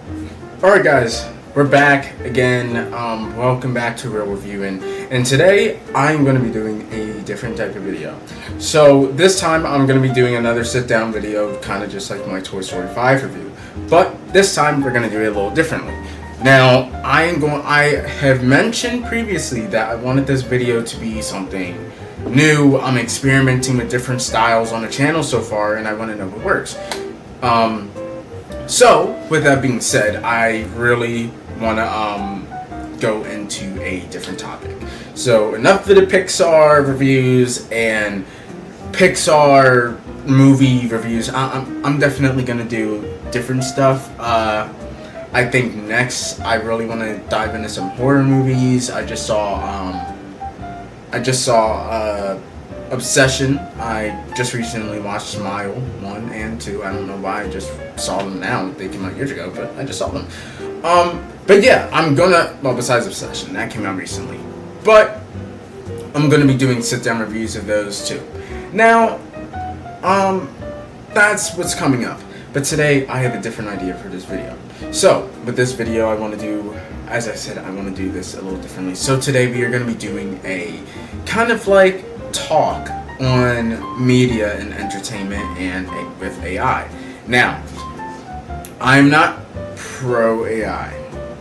Alright guys, we're back again. Welcome back to Real Reviewing. And today I'm going to be doing a different type of video. So this time I'm going to be doing another sit down video, kind of just like my Toy Story 5 review. But this time we're going to do it a little differently. Now, I have mentioned previously that I wanted this video to be something new. I'm experimenting with different styles on the channel so far, and I want to know what works. So, with that being said, I really want to go into a different topic. So, enough of the Pixar reviews and Pixar movie reviews. I'm definitely going to do different stuff. I think next I really want to dive into some horror movies. I just saw Obsession. I just recently watched Smile 1 and 2. I don't know why I just saw them now. They came out years ago, but I just saw them. But yeah, besides Obsession, that came out recently. But I'm gonna be doing sit-down reviews of those too. Now, that's what's coming up. But today, I have a different idea for this video. So, with this video, I want to do, as I said, I want to do this a little differently. So today, we are going to be doing a kind of like talk on media and entertainment and with AI. Now, I'm not pro AI.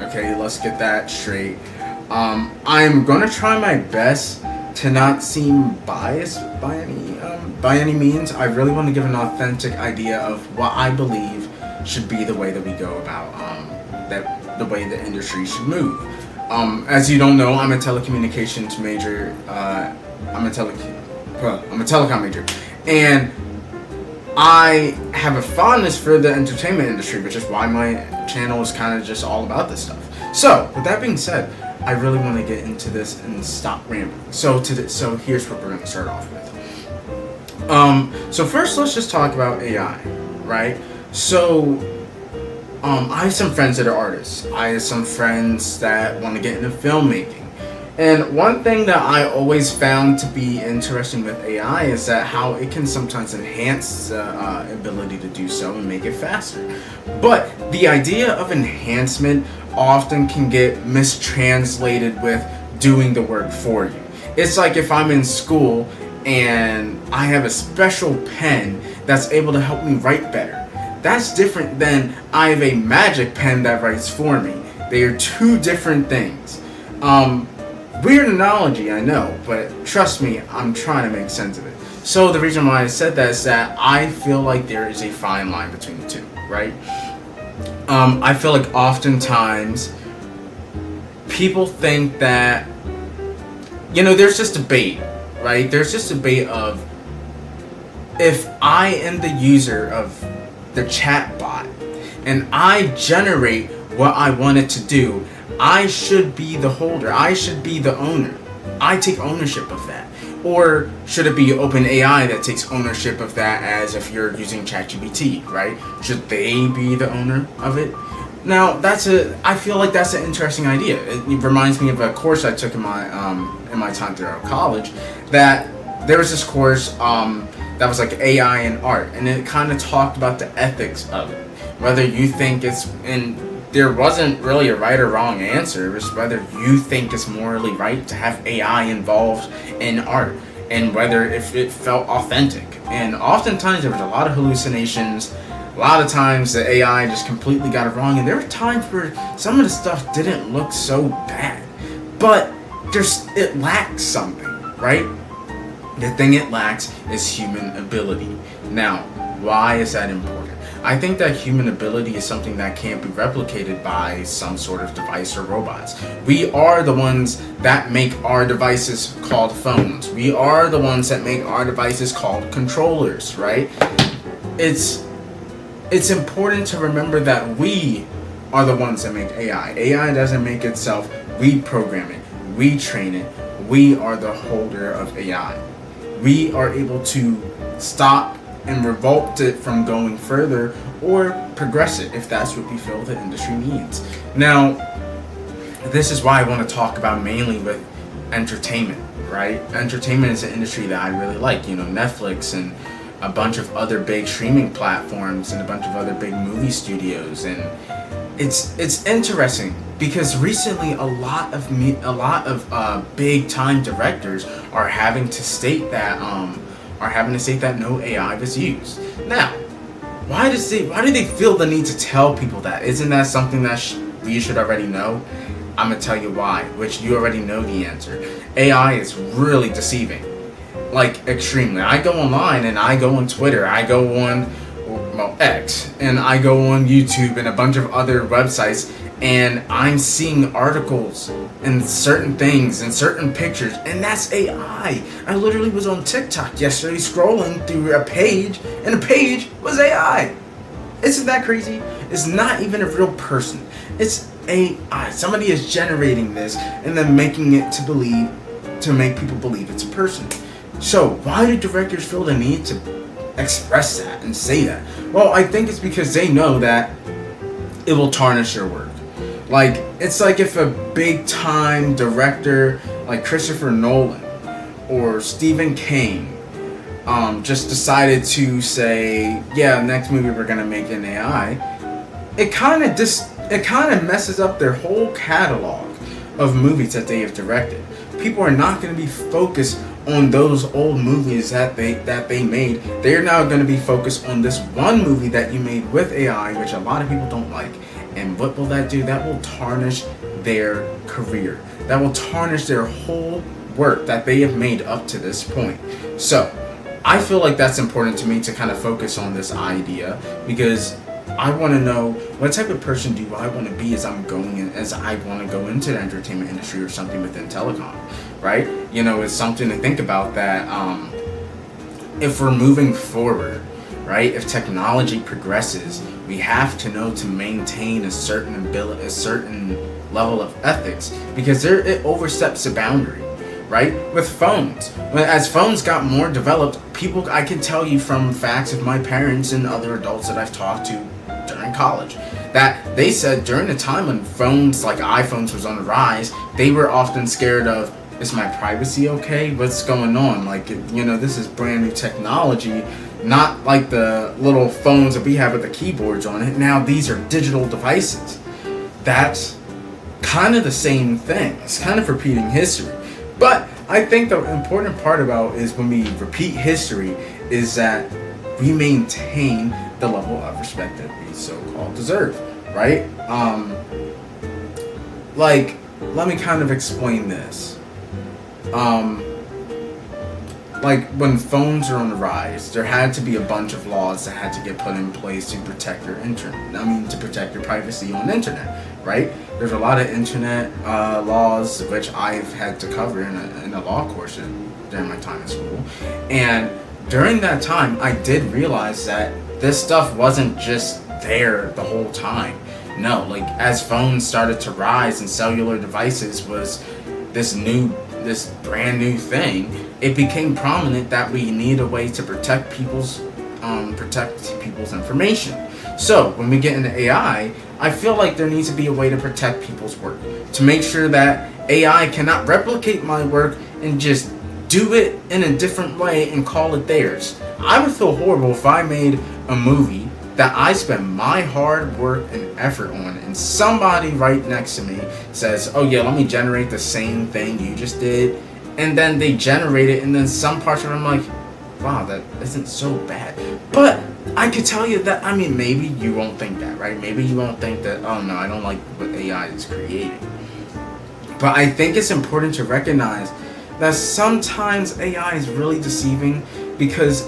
Okay, let's get that straight. I'm going to try my best to not seem biased by any means. I really want to give an authentic idea of what I believe should be the way that we go about the way the industry should move. As you don't know, I'm a telecommunications major. I'm a telecom major, and I have a fondness for the entertainment industry, which is why my channel is kind of just all about this stuff. So, with that being said, I really want to get into this and stop rambling. So here's what we're going to start off with. So first, let's just talk about AI, right? So, I have some friends that are artists. I have some friends that want to get into filmmaking. And one thing that I always found to be interesting with AI is that how it can sometimes enhance the ability to do so and make it faster. But the idea of enhancement often can get mistranslated with doing the work for you. It's like if I'm in school and I have a special pen that's able to help me write better. That's different than I have a magic pen that writes for me. They are two different things. Weird analogy, I know, but trust me, I'm trying to make sense of it. So the reason why I said that is that I feel like there is a fine line between the two, right? I feel like oftentimes people think that, there's this debate, right? There's this debate of if I am the user of the chat bot and I generate what I want it to do, I should be the holder. I should be the owner. I take ownership of that. Or should it be OpenAI that takes ownership of that, as if you're using ChatGPT, right? Should they be the owner of it? Now, I feel like that's an interesting idea. It reminds me of a course I took in my time throughout college, that there was this course that was like AI and art, and it kind of talked about the ethics of it. Whether you think there wasn't really a right or wrong answer. It was whether you think it's morally right to have AI involved in art, and whether if it felt authentic. And oftentimes there was a lot of hallucinations. A lot of times the AI just completely got it wrong, and there were times where some of the stuff didn't look so bad, but it lacks something, right? The thing it lacks is human ability. Now, why is that important? I think that human ability is something that can't be replicated by some sort of device or robots. We are the ones that make our devices called phones. We are the ones that make our devices called controllers, right? It's important to remember that we are the ones that make AI. AI doesn't make itself. We program it. We train it. We are the holder of AI. We are able to stop and revolt it from going further, or progress it if that's what we feel the industry needs. Now, this is why I want to talk about mainly with entertainment, right? Entertainment is an industry that I really like. Netflix and a bunch of other big streaming platforms and a bunch of other big movie studios, and it's interesting because recently a lot of big time directors are having to state that no AI was used. Now, why do they feel the need to tell people that? Isn't that something that we should already know? I'm gonna tell you why, which you already know the answer. AI is really deceiving, like extremely. I go online and I go on Twitter, I go on X, and I go on YouTube and a bunch of other websites, and I'm seeing articles and certain things and certain pictures, and that's AI. I literally was on TikTok yesterday scrolling through a page, and the page was AI. Isn't that crazy? It's not even a real person. It's AI. Somebody is generating this and then making it to make people believe it's a person. So why do directors feel the need to express that and say that? Well, I think it's because they know that it will tarnish their work. Like, it's like if a big time director like Christopher Nolan or Stephen King just decided to say, yeah, next movie we're gonna make an AI, it kind of messes up their whole catalog of movies that they have directed. People are not going to be focused on those old movies that they made. They're now going to be focused on this one movie that you made with AI, which a lot of people don't like. And what will that do? That will tarnish their career. That will tarnish their whole work that they have made up to this point. So I feel like that's important to me to kind of focus on this idea, because I want to know what type of person do I want to be as I want to go into the entertainment industry or something within telecom, right? You know, it's something to think about that if we're moving forward, right? If technology progresses, we have to know to maintain a certain level of ethics, because it oversteps the boundary, right? With phones, as phones got more developed, I can tell you from facts of my parents and other adults that I've talked to during college, that they said during the time when phones like iPhones was on the rise, they were often scared of, is my privacy okay? What's going on? Like, you know, this is brand new technology, not like the little phones that we have with the keyboards on it. Now these are digital devices. That's kind of the same thing. It's kind of repeating history. But I think the important part about is when we repeat history is that we maintain the level of respect that we so-called deserve, right? Like, let me kind of explain this. Like, when phones are on the rise, there had to be a bunch of laws that had to get put in place to protect your to protect your privacy on the internet, right? There's a lot of internet laws which I've had to cover in a law course during my time in school. And during that time, I did realize that this stuff wasn't just there the whole time. No, like, as phones started to rise and cellular devices was this brand new thing, it became prominent that we need a way to protect people's information. So when we get into AI, I feel like there needs to be a way to protect people's work, to make sure that AI cannot replicate my work and just do it in a different way and call it theirs. I would feel horrible if I made a movie that I spent my hard work and effort on, and somebody right next to me says, oh yeah, let me generate the same thing you just did, and then they generate it, and then some parts of it I'm like, wow, that isn't so bad. But I could tell you that, I mean, maybe you won't think that, right? Maybe you won't think that, oh no, I don't like what AI is creating. But I think it's important to recognize that sometimes AI is really deceiving, because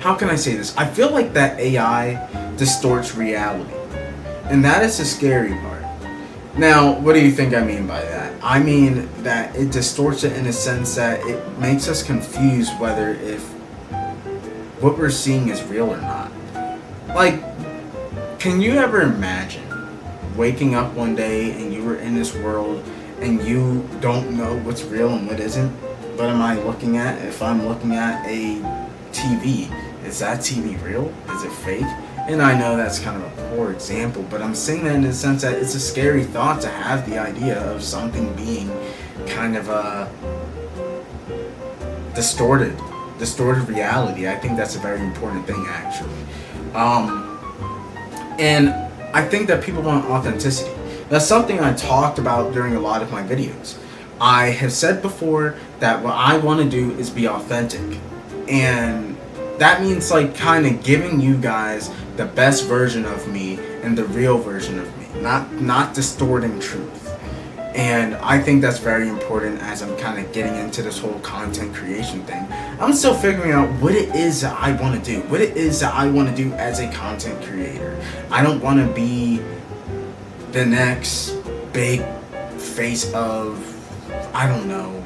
how can I say this? I feel like that AI distorts reality, and that is the scary part. Now, what do you think I mean by that? I mean that it distorts it in a sense that it makes us confused whether if what we're seeing is real or not. Like, can you ever imagine waking up one day and you were in this world and you don't know what's real and what isn't? What am I looking at? If I'm looking at a TV, is that TV real? Is it fake? And I know that's kind of a poor example, but I'm saying that in the sense that it's a scary thought to have the idea of something being kind of a distorted reality. I think that's a very important thing, actually. And I think that people want authenticity. That's something I talked about during a lot of my videos. I have said before that what I want to do is be authentic. And that means like kind of giving you guys the best version of me and the real version of me, not distorting truth. And I think that's very important as I'm kind of getting into this whole content creation thing. I'm still figuring out what it is that I want to do, what it is that I want to do as a content creator. I don't want to be the next big face of, I don't know,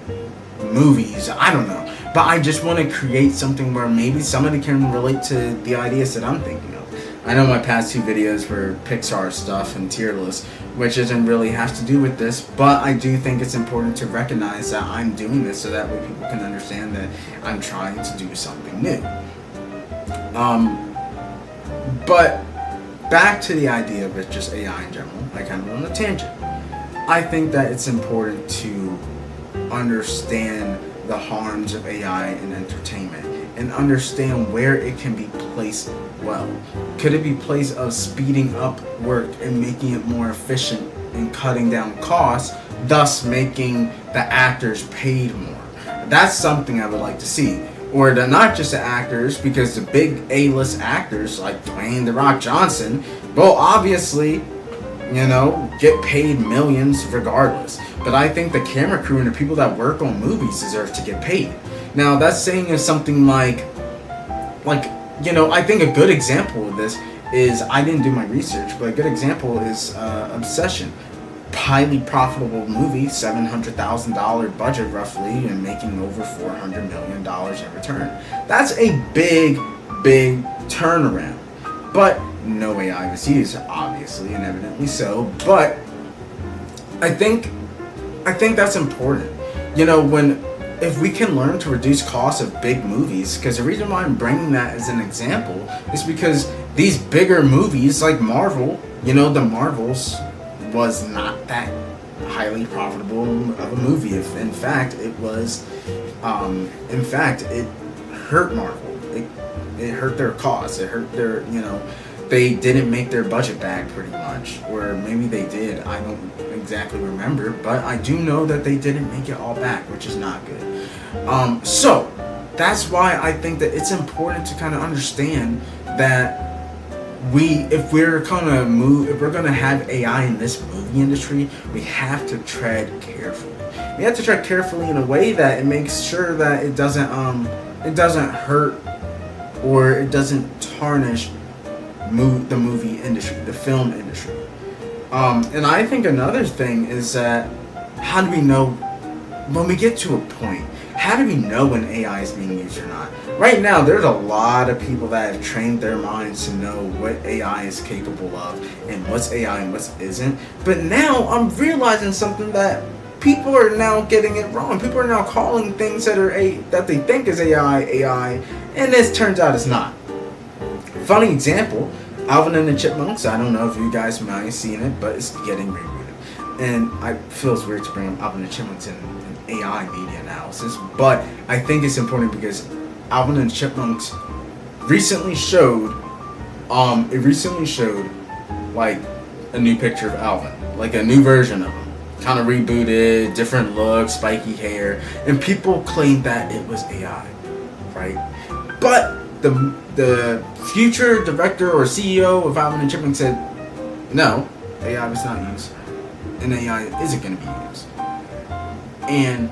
movies, I don't know. But I just want to create something where maybe somebody can relate to the ideas that I'm thinking of. I know my past 2 videos were Pixar stuff and tier lists, which doesn't really have to do with this, but I do think it's important to recognize that I'm doing this so that way people can understand that I'm trying to do something new. But back to the idea of it, just AI in general, I kind of went on a tangent. I think that it's important to understand the harms of AI in entertainment and understand where it can be placed well. Could it be placed of speeding up work and making it more efficient and cutting down costs, thus making the actors paid more? That's something I would like to see. Or not just the actors, because the big A-list actors like Dwayne "The Rock" Johnson will obviously, get paid millions regardless. But I think the camera crew and the people that work on movies deserve to get paid. Now, that's saying is something like, I think a good example of this is, I didn't do my research, but a good example is Obsession. Highly profitable movie, $700,000 budget roughly, and making over $400 million in return. That's a big turnaround. But no AI was used, obviously, and evidently so. But I think that's important. If we can learn to reduce costs of big movies, because the reason why I'm bringing that as an example is because these bigger movies like Marvel, the Marvels was not that highly profitable of a movie. If in fact it was, it hurt Marvel. It hurt their costs. It hurt their, they didn't make their budget back pretty much, or maybe they did. I don't exactly remember, but I do know that they didn't make it all back, which is not good. So that's why I think that it's important to kind of understand that if we're gonna have AI in this movie industry, we have to tread carefully. We have to tread carefully in a way that it makes sure that it doesn't hurt or it doesn't tarnish the movie industry, the film industry. And I think another thing is that, how do we know when we get to a point? How do we know when AI is being used or not? Right now, there's a lot of people that have trained their minds to know what AI is capable of and what's AI and what isn't. But now I'm realizing something, that people are now getting it wrong. People are now calling things that they think is AI, and this turns out it's not. Funny example, Alvin and the Chipmunks. I don't know if you guys might have seen it, but it's getting rebooted. And I feel it's weird to bring up Alvin and the Chipmunks in AI media analysis, but I think it's important because Alvin and the Chipmunks recently showed like a new picture of Alvin, like a new version of him, kind of rebooted, different look, spiky hair, and people claimed that it was AI, right? But the future director or CEO of Alvin and Chipmunks said, no, AI was not used, and AI isn't going to be used. And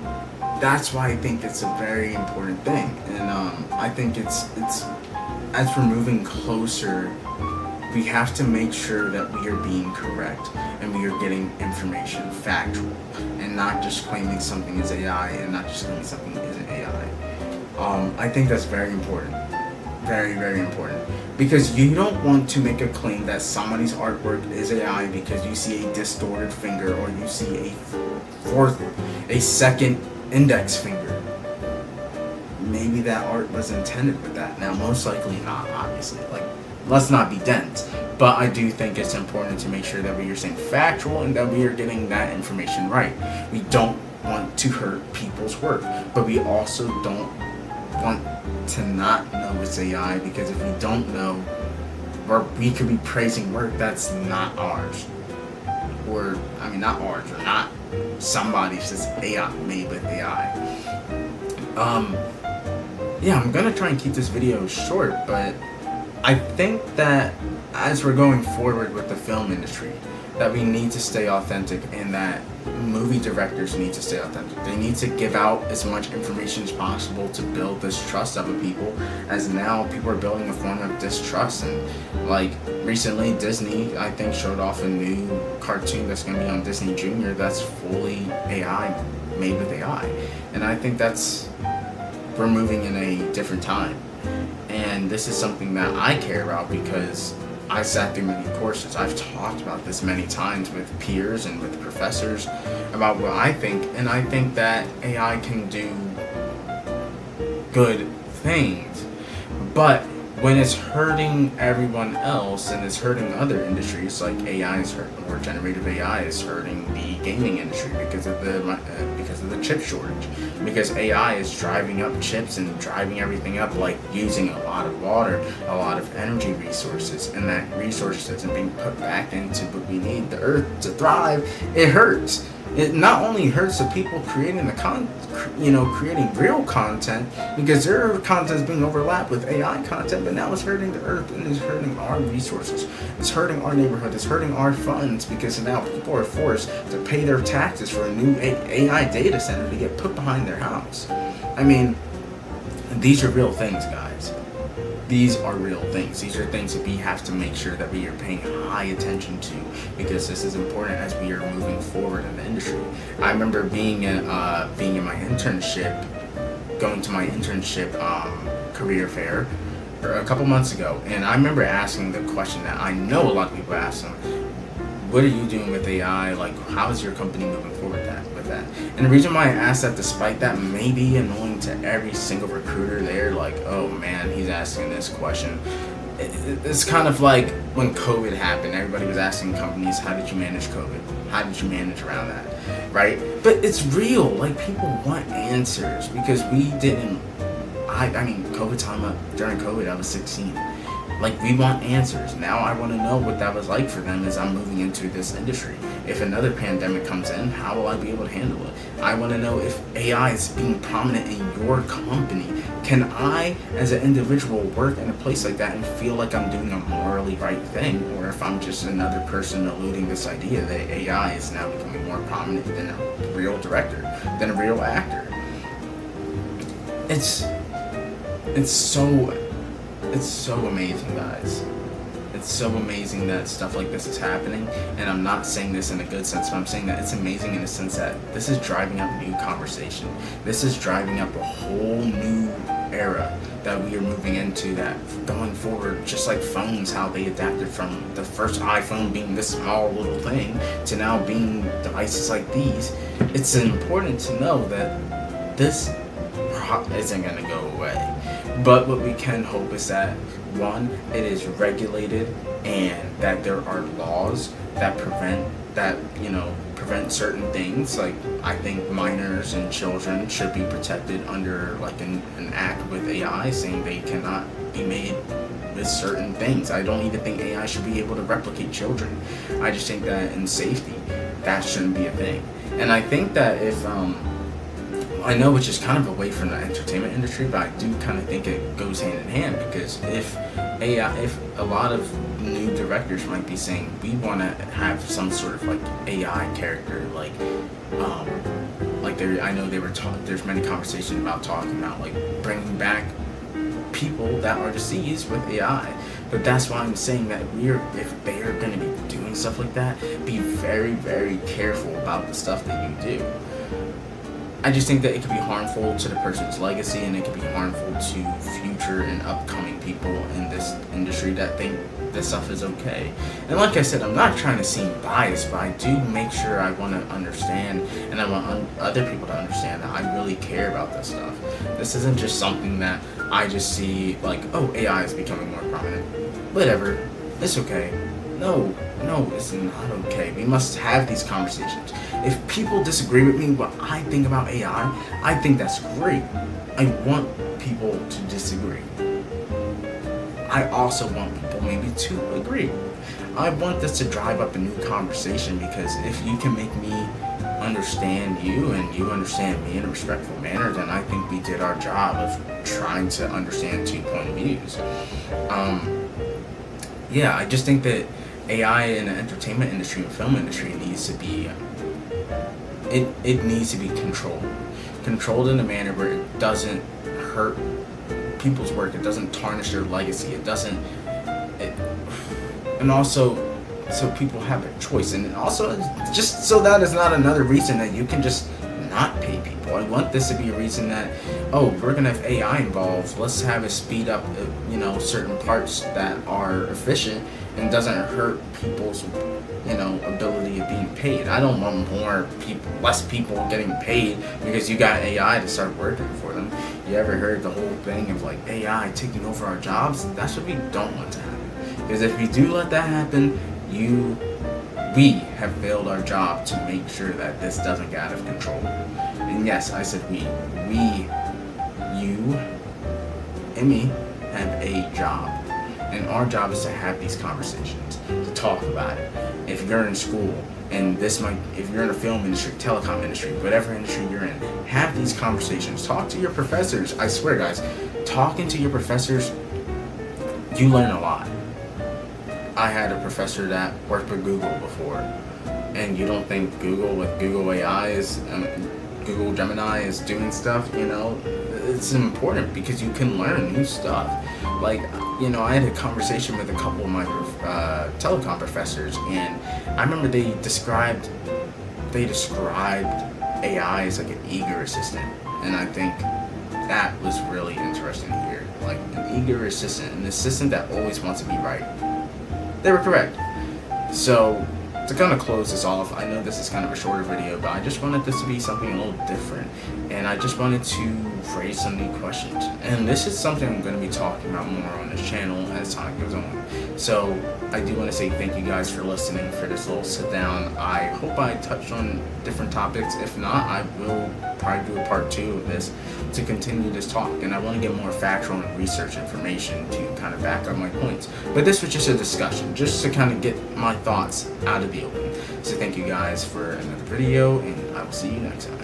that's why I think it's a very important thing. And I think it's as we're moving closer, we have to make sure that we are being correct and we are getting information factual, and not just claiming something is AI and not just claiming something isn't AI. I think that's very important. Very, very important. Because you don't want to make a claim that somebody's artwork is AI because you see a distorted finger, or you see a second index finger. Maybe that art was intended with that. Now, most likely not, obviously. Let's not be dense. But I do think it's important to make sure that we are saying factual and that we are getting that information right. We don't want to hurt people's work, but we also don't want to not know it's AI, because if we don't know, where we could be praising work that's not ours, or I mean not ours, or not somebody's, just AI, made with AI. Yeah, I'm gonna try and keep this video short, but I think that as we're going forward with the film industry, that we need to stay authentic, and that movie directors need to stay authentic. They need to give out as much information as possible to build this trust of the people, as now people are building a form of distrust. And like recently Disney, I think, showed off a new cartoon that's going to be on Disney Junior that's fully AI, made with AI. And I think we're moving in a different time. And this is something that I care about because I sat through many courses. I've talked about this many times with peers and with professors about what I think, and I think that AI can do good things, but when it's hurting everyone else and it's hurting other industries, like AI is hurting, or generative AI is hurting the gaming industry because of the chip shortage, because AI is driving up chips and driving everything up, like using a lot of water, a lot of energy resources, and that resource isn't being put back into what we need the earth to thrive. It hurts. It not only hurts the people creating creating real content, because their content is being overlapped with AI content, but now it's hurting the earth and it's hurting our resources. It's hurting our neighborhood. It's hurting our funds, because now people are forced to pay their taxes for a new AI data center to get put behind their house. I mean, these are real things, guys. These are real things. These are things that we have to make sure that we are paying high attention to, because this is important as we are moving forward in the industry. I remember being in my internship, going to my internship career fair a couple months ago, and I remember asking the question that I know a lot of people ask them: what are you doing with AI? Like, how is your company moving forward with that? And the reason why I asked that, despite that may be annoying to every single recruiter there, like, oh man, he's asking this question. It's kind of like when COVID happened, everybody was asking companies, how did you manage COVID? How did you manage around that? Right? But it's real. Like, people want answers, because we didn't. I mean, during COVID, I was 16. Like, we want answers. Now I want to know what that was like for them as I'm moving into this industry. If another pandemic comes in, how will I be able to handle it? I want to know if AI is being prominent in your company. Can I, as an individual, work in a place like that and feel like I'm doing a morally right thing? Or if I'm just another person eluding this idea that AI is now becoming more prominent than a real director, than a real actor. It's so amazing, guys. It's so amazing that stuff like this is happening, and I'm not saying this in a good sense, but I'm saying that it's amazing in the sense that this is driving up new conversation. This is driving up a whole new era that we are moving into, that going forward, just like phones, how they adapted from the first iPhone being this small little thing to now being devices like these. It's important to know that this isn't going to go away. But what we can hope is that, one, it is regulated, and that there are laws that prevent certain things. Like, I think minors and children should be protected under like an act with AI saying they cannot be made with certain things. I don't even think AI should be able to replicate children. I just think that in safety, that shouldn't be a thing. And I think that if I know, which is kind of away from the entertainment industry, but I do kind of think it goes hand in hand, because if a lot of new directors might be saying, we want to have some sort of like AI character, I know there's many conversations about talking about like bringing back people that are deceased with AI. But that's why I'm saying that if they are going to be doing stuff like that, be very, very careful about the stuff that you do. I just think that it could be harmful to the person's legacy, and it could be harmful to future and upcoming people in this industry that think this stuff is okay. And like I said, I'm not trying to seem biased, but I do make sure I want to understand, and I want other people to understand that I really care about this stuff. This isn't just something that I just see like, oh, AI is becoming more prominent. Whatever, it's okay. No, it's not okay. We must have these conversations. If people disagree with me, what I think about AI, I think that's great. I want people to disagree. I also want people maybe to agree. I want this to drive up a new conversation, because if you can make me understand you and you understand me in a respectful manner, then I think we did our job of trying to understand two point of views. Yeah, I just think that AI in the entertainment industry and film industry needs to be it needs to be controlled in a manner where it doesn't hurt people's work, it doesn't tarnish their legacy, and also so people have a choice, and also just so that is not another reason that you can just not pay people. I want this to be a reason that, oh, we're gonna have AI involved, let's have it speed up certain parts that are efficient and doesn't hurt people's ability of being paid. I don't want less people getting paid because you got AI to start working for them. You ever heard the whole thing of like AI taking over our jobs? That's what we don't want to happen, because if we do let that happen, we have failed our job to make sure that this doesn't get out of control. And yes, I said we, you, and me have a job. And our job is to have these conversations, to talk about it. If you're in school, and if you're in the film industry, telecom industry, whatever industry you're in, have these conversations. Talk to your professors. I swear, guys, talking to your professors, you learn a lot. I had a professor that worked with Google before, and you don't think Google with Google AI Google Gemini is doing stuff, it's important because you can learn new stuff. Like, I had a conversation with a couple of my telecom professors, and I remember they described AI as like an eager assistant, and I think that was really interesting to hear. Like an eager assistant, an assistant that always wants to be right. They were correct. So, to kind of close this off, I know this is kind of a shorter video, but I just wanted this to be something a little different, and I just wanted to raise some new questions. And this is something I'm going to be talking about more on this channel as time goes on. So I do want to say thank you guys for listening for this little sit down. I hope I touched on different topics. If not, I will probably do a part 2 of this to continue this talk, and I want to get more factual and research information to kind of back up my points. But this was just a discussion, just to kind of get my thoughts out of the open. So thank you guys for another video, and I will see you next time.